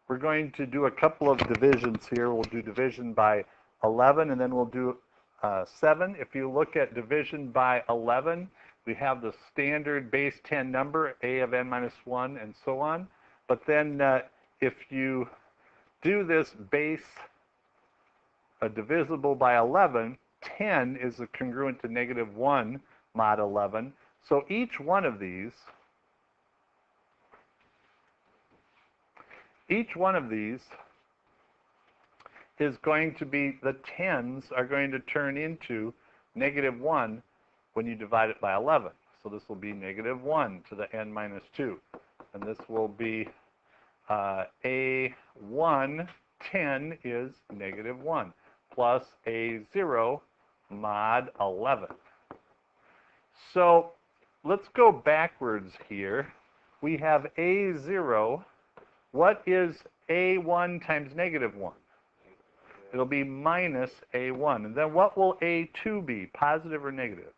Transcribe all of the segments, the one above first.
we're going to do a couple of divisions here. We'll do division by 11, and then we'll do 7. If you look at division by 11, we have the standard base 10 number, a of n minus 1, and so on. But then if you do this base divisible by 11, 10 is congruent to negative 1 mod 11. So each one of these is going to be, the 10s are going to turn into negative 1 when you divide it by 11. So this will be negative 1 to the n minus 2. And this will be A1 10 is negative 1 plus A0 mod 11. So let's go backwards here. We have A0. What is A1 times negative 1? It'll be minus A1. And then what will A2 be, positive or negative?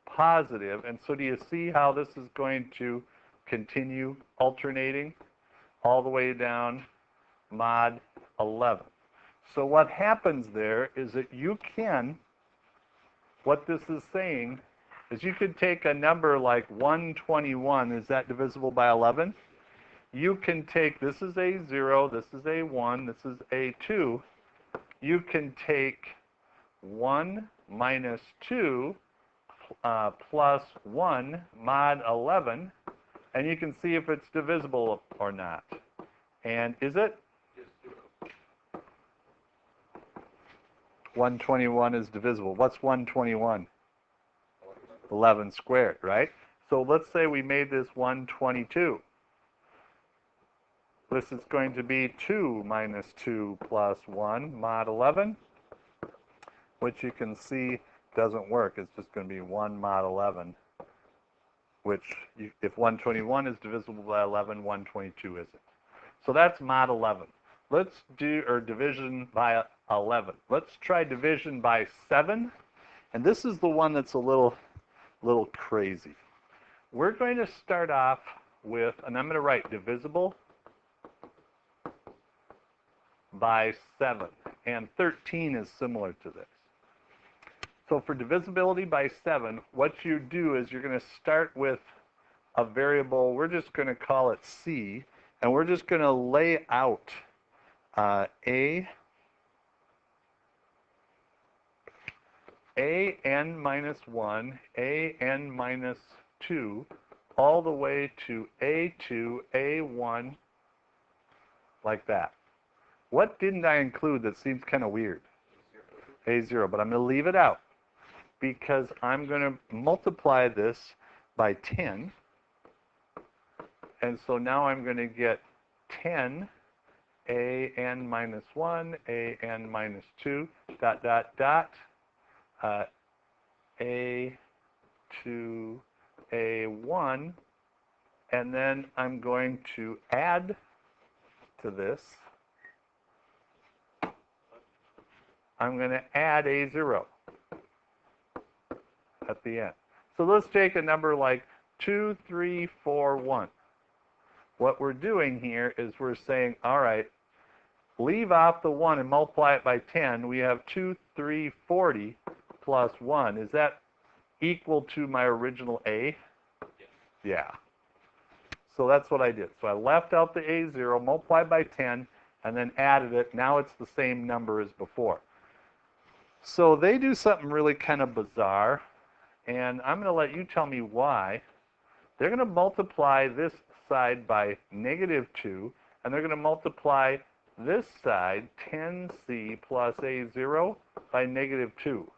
Positive. And so do you see how this is going to continue alternating all the way down mod 11? So what happens there is that you can, what this is saying is you could take a number like 121. Is that divisible by 11? You can take, this is A0, this is A1, this is A2. You can take 1 minus 2 plus 1 mod 11, and you can see if it's divisible or not. And is it? 121 is divisible. What's 121? 11 squared, right? So let's say we made this 122. This is going to be 2 minus 2 plus 1 mod 11, which you can see doesn't work. It's just going to be 1 mod 11, which if 121 is divisible by 11, 122 isn't. So that's mod 11. Let's do, or division by 11. Let's try division by 7. And this is the one that's a little crazy. We're going to start off with, and I'm going to write divisible by 7. And 13 is similar to this. So for divisibility by 7, what you do is you're going to start with a variable. We're just going to call it C. And we're just going to lay out an minus 1, an minus 2, all the way to A2, A1, like that. What didn't I include that seems kind of weird? A0, but I'm going to leave it out because I'm going to multiply this by 10. And so now I'm going to get 10 an minus 1, an minus 2, dot, dot, dot, a2, a1, and then I'm going to add to this. I'm going to add A0 at the end. So let's take a number like 2, 3, 4, 1. What we're doing here is we're saying, all right, leave out the 1 and multiply it by 10. We have 2, 3, 40 plus 1. Is that equal to my original A? Yeah. So that's what I did. So I left out the A0, multiplied by 10, and then added it. Now it's the same number as before. So they do something really kind of bizarre, and I'm going to let you tell me why. They're going to multiply this side by negative 2, and they're going to multiply this side, 10c plus A0, by negative 2.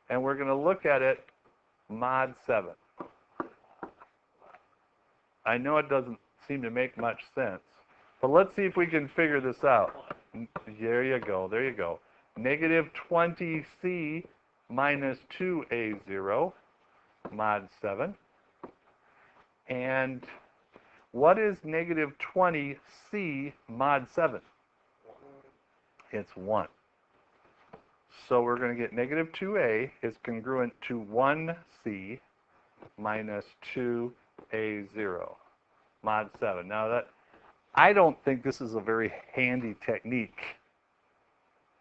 And we're going to look at it mod 7. I know it doesn't seem to make much sense, but let's see if we can figure this out. There you go, there you go. Negative 20c minus 2A0 mod 7. And what is negative 20c mod 7? It's 1. So we're going to get negative 2a is congruent to 1c minus 2a0 mod 7. Now that I don't think this is a very handy technique,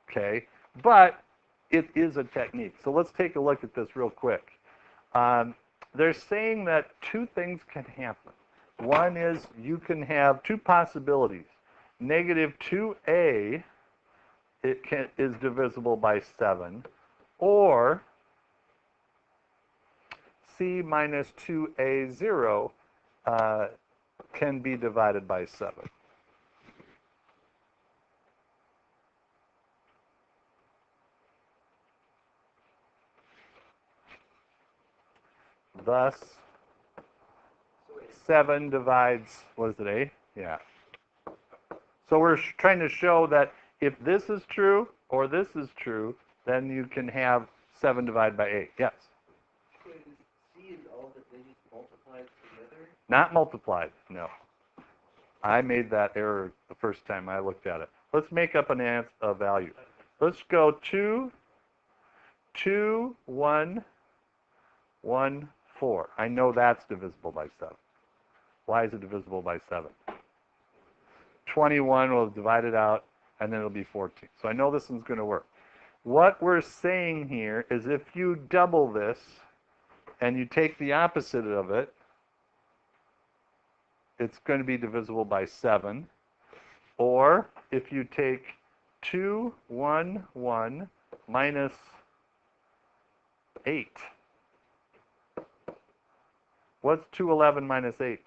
okay? But it is a technique. So let's take a look at this real quick. They're saying that two things can happen. One is you can have two possibilities. Negative 2a is divisible by 7, or c minus 2a0 can be divided by 7. Thus, 7 divides, what is it, a? Yeah. So we're trying to show that if this is true or this is true, then you can have 7 divided by 8. Yes? So C is all the digits multiplied together? Not multiplied, no. I made that error the first time I looked at it. Let's make up a value. Let's go 2, 2, 1, 1, 4. I know that's divisible by 7. Why is it divisible by 7? 21 will divide it out, and then it'll be 14. So I know this one's going to work. What we're saying here is if you double this and you take the opposite of it, it's going to be divisible by 7. Or if you take 2, 1, 1 minus 8. What's 211 minus 8?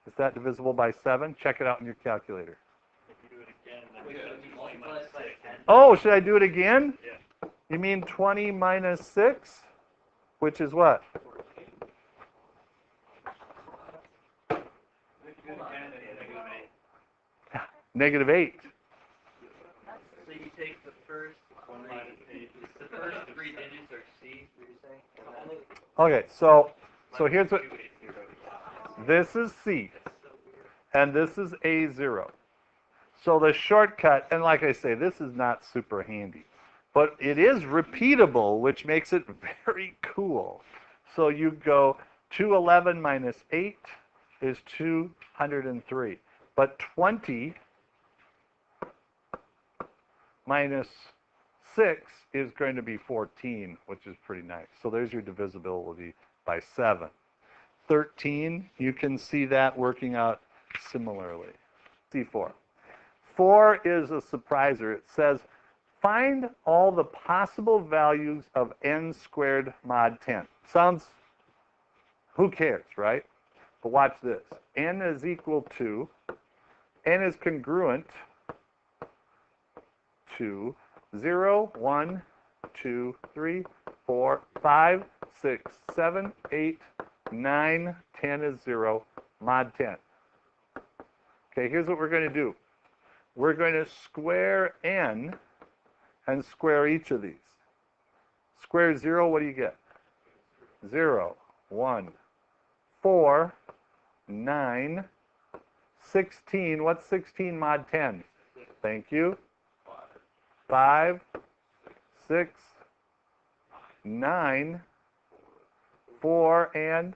Is that divisible by 7? Check it out in your calculator. Oh, should I do it again? Yeah. You mean 20 minus 6? Which is what? Negative 8. So you take the first 1 minus 8. The first 3 digits are C, what you're saying? Okay, so here's what. This is C, and this is A0. So the shortcut, and like I say, this is not super handy, but it is repeatable, which makes it very cool. So you go 211 minus 8 is 203, but 20 minus 6 is going to be 14, which is pretty nice. So there's your divisibility by 7. 13, you can see that working out similarly. C4. 4 is a surpriser. It says, find all the possible values of n squared mod 10. Sounds, who cares, right? But watch this. N is equal to, n is congruent to 0, 1, 2, 3, 4, 5, 6, 7, 8, 9, 10 is 0, mod 10. Okay, here's what we're going to do. We're going to square n and square each of these. Square 0, what do you get? 0, 1, 4, 9, 16. What's 16 mod 10? Thank you. 5, 6, 9, 4, and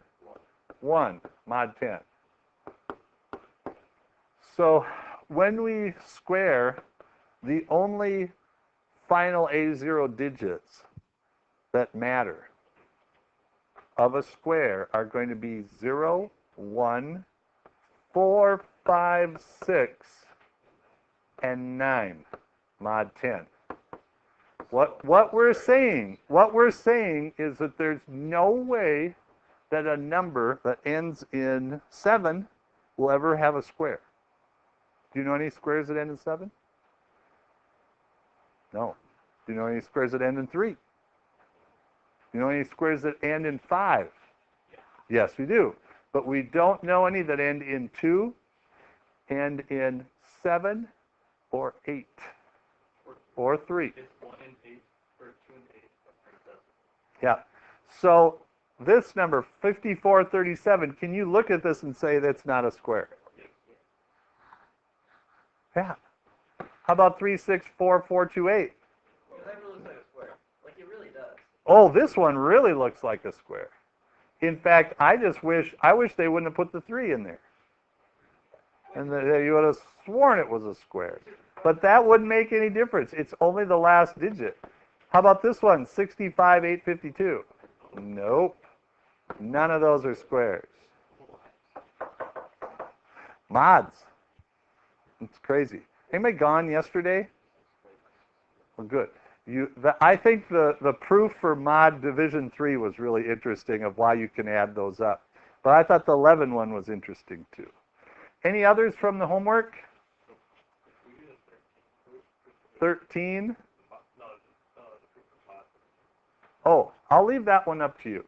1, mod 10. So when we square, the only final A0 digits that matter of a square are going to be 0, 1, 4, 5, 6, and 9, mod 10. What we're saying is that there's no way that a number that ends in 7 will ever have a square. Do you know any squares that end in 7? No. Do you know any squares that end in 3? Do you know any squares that end in 5? Yes, we do. But we don't know any that end in 2, end in 7, or 8, or 3. It's 1 and 8, or 2 and 8. Yeah. So this number, 5437, can you look at this and say that's not a square? Yeah. How about 364428? That really looks like a square. Like it really does. Oh, this one really looks like a square. In fact, I wish they wouldn't have put the 3 in there. And you would have sworn it was a square. But that wouldn't make any difference. It's only the last digit. How about this one, 65,852? Nope. None of those are squares. Mods. It's crazy. Anybody gone yesterday? Well, good. I think the proof for mod division 3 was really interesting of why you can add those up. But I thought the 11 one was interesting too. Any others from the homework? 13? Oh, I'll leave that one up to you.